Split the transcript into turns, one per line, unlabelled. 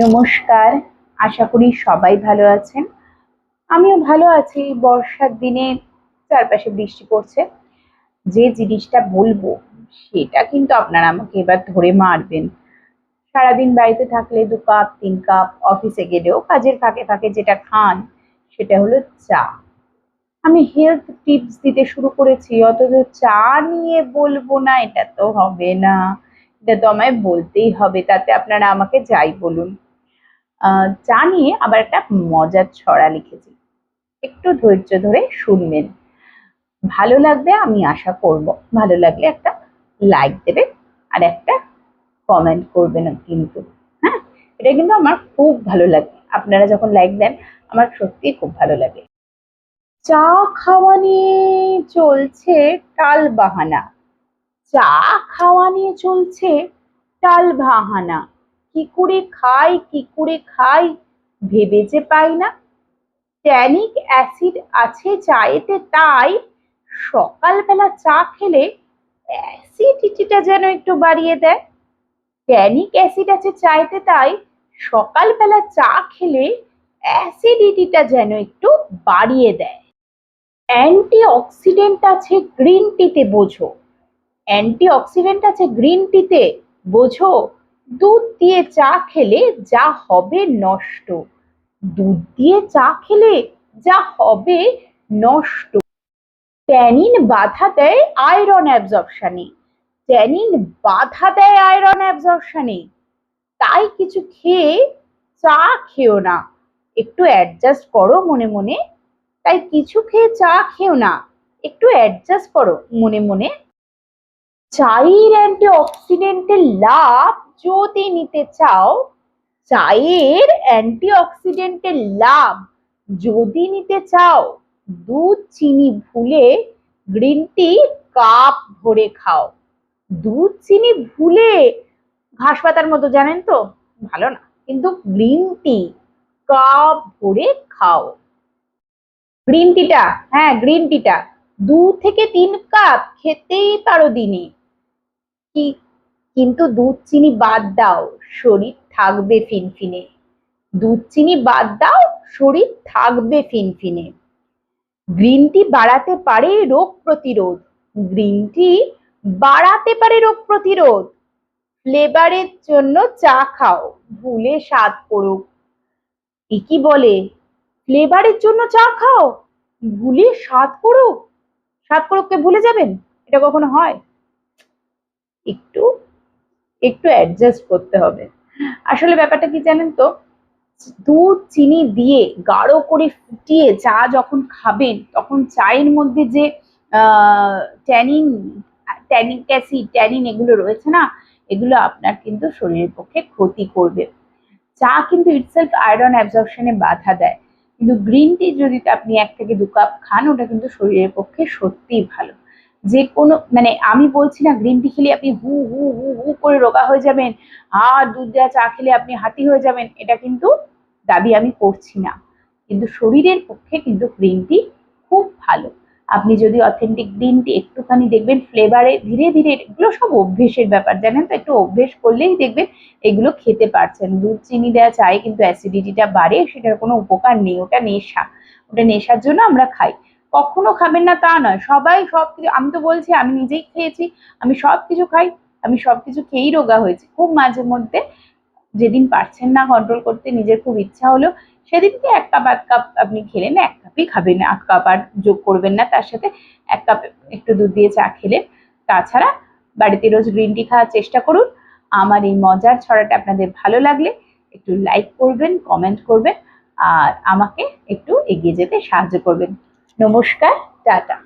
নমস্কার, আশা করি সবাই ভালো আছেন। আমিও ভালো আছি। বর্ষার দিনে চারপাশে বৃষ্টি পড়ছে। যে জিনিসটা বলবো সেটা কিন্তু আপনারা আমাকে এবার ধরে মারবেন। সারাদিন বাড়িতে থাকলে 2 কাপ 3 কাপ, অফিসে গেলেও কাজের ফাঁকে ফাঁকে যেটা খান সেটা হলো চা। আমি হেলথ টিপস দিতে শুরু করেছি, অথচ চা নিয়ে বলবো না, এটা তো হবে না। এটা তো আমায় বলতেই হবে, তাতে আপনারা আমাকে যাই বলুন। চা নিয়ে আবার একটা মজার ছড়া লিখেছি, একটু ধৈর্য ধরে শুনবেন। ভালো লাগবে আমি আশা করব। ভালো লাগলে একটা লাইক দেবেন আর একটা কমেন্ট করবেন কিন্তু। হ্যাঁ, এটা কিন্তু আমার খুব ভালো লাগে। আপনারা যখন লাইক দেন আমার সত্যিই খুব ভালো লাগে। চা খাওয়া নিয়ে চলছে টাল বাহানা। চা খাওয়া নিয়ে চলছে টাল বাহানা। কি করে খাই ভেবে যে পাই না। ট্যানিক অ্যাসিড আছে চায়েতে, তাই সকালবেলা চা খেলে অ্যাসিডিটিটা যেন একটু বাড়িয়ে দেয়। ট্যানিক অ্যাসিড আছে চায়েতে, তাই সকালবেলা চা খেলে অ্যাসিডিটিটা যেন একটু বাড়িয়ে দেয়। অ্যান্টি অক্সিডেন্ট আছে গ্রিন টিতে, বোঝো। অ্যান্টি অক্সিডেন্ট আছে গ্রিন টিতে, বোঝো। দুধ দিয়ে চা খেলে যা হবে নষ্ট। দুধ দিয়ে চা খেলে যা হবে নষ্ট। ট্যানিন বাধা দেয় আয়রন অ্যাবজর্পশনে। ট্যানিন বাধা দেয় আয়রন অ্যাবজর্পশনে। তাই কিছু খেয়ে চা খেও না, একটু অ্যাডজাস্ট করো মনে মনে। তাই কিছু খেয়ে চা খেও না, একটু অ্যাডজাস্ট করো মনে মনে। চায়ের অ্যান্টি অক্সিডেন্টের লাভ যদি নিতে চাও, চায়ের অ্যান্টি অক্সিডেন্টের লাভ যদি নিতে চাও, দুধ চিনি ভুলে গ্রিন টি কাপ ভরে খাও। দুধ চিনি ভুলে ঘাস পাতার মতো, জানেন তো, ভালো না। কিন্তু গ্রিন টি কাপ ভরে খাও। গ্রিন টিটা, হ্যাঁ গ্রিন টিটা 2 থেকে 3 কাপ খেতেই পারো দিনে। কি, কিন্তু দুধ চিনি বাদ দাও, শরীর থাকবে ফিনফিনে। দুধ চিনি বাদ দাও, শরীর থাকবে ফিনফিনে। গ্রিন টি বাড়াতে পারে রোগ প্রতিরোধ। গ্রিন টি বাড়াতে পারে রোগ প্রতিরোধ। ফ্লেভারের জন্য চা খাও, ভুলে স্বাদ করুক। কি বলে, ফ্লেভারের জন্য চা খাও, ভুলে স্বাদ করুক। স্বাদ করুককে ভুলে যাবেন? এটা কখনো হয়? একটু একটু অ্যাডজাস্ট করতে হবে। আসলে ব্যাপারটা কি জানেন তো, দুধ চিনি দিয়ে গাঢ় করে ফুটিয়ে চা যখন খাবেন, তখন চায়ের মধ্যে যে ট্যানিন, ট্যানিক অ্যাসিড, ট্যানিন এগুলো রয়েছে না, এগুলো আপনার কিন্তু শরীরের পক্ষে ক্ষতি করবে। চা কিন্তু ইটসেলফ আয়রন অ্যাবজর্পশনে বাধা দেয়, কিন্তু গ্রিন টি যদি আপনি 1 থেকে 2 কাপ খান, ওটা কিন্তু শরীরের পক্ষে সত্যিই ভালো। যে কোনো, মানে আমি বলছি না গ্রিন টি খেলে আপনি হু হু হু হু করে রোগা হয়ে যাবেন, আর দুধ দেওয়া চা খেলে আপনি হাতি হয়ে যাবেন, এটা কিন্তু দাবি আমি করছি না। কিন্তু শরীরের পক্ষে কিন্তু গ্রিন টি খুব ভালো। আপনি যদি অথেন্টিক গ্রিন টি একটুখানি দেখবেন ফ্লেভারে, ধীরে ধীরে, এগুলো সব অভ্যেসের ব্যাপার, জানেন তো, একটু অভ্যেস করলেই দেখবেন এগুলো খেতে পারছেন। দুধ চিনি দেওয়া চায়ে কিন্তু অ্যাসিডিটিটা বাড়ে, সেটার কোনো উপকার নেই, ওটা নেশা। ওটা নেশার জন্য আমরা খাই। কখনো খাবেন না তা নয়, সবাই সবকিছু, আমি তো বলছি আমি নিজেই খেয়েছি, আমি সবকিছু খাই, আমি সবকিছু খেয়েই রোগা হয়েছি। খুব মাঝে মধ্যে যেদিন পারছেন না কন্ট্রোল করতে, নিজের খুব ইচ্ছা হলো, সেদিনকে 1 কাপ 1 কাপ আপনি খেলেন, 1 কাপই খাবেন, 1 কাপ আর যোগ করবেন না তার সাথে। 1 কাপ একটু দুধ দিয়ে চা খেলেন। তাছাড়া বাড়িতে রোজ গ্রিন টি খাওয়ার চেষ্টা করুন। আমার এই মজার ছড়াটা আপনাদের ভালো লাগলে একটু লাইক করবেন, কমেন্ট করবেন আর আমাকে একটু এগিয়ে যেতে সাহায্য করবেন। নমস্কার, টাটা।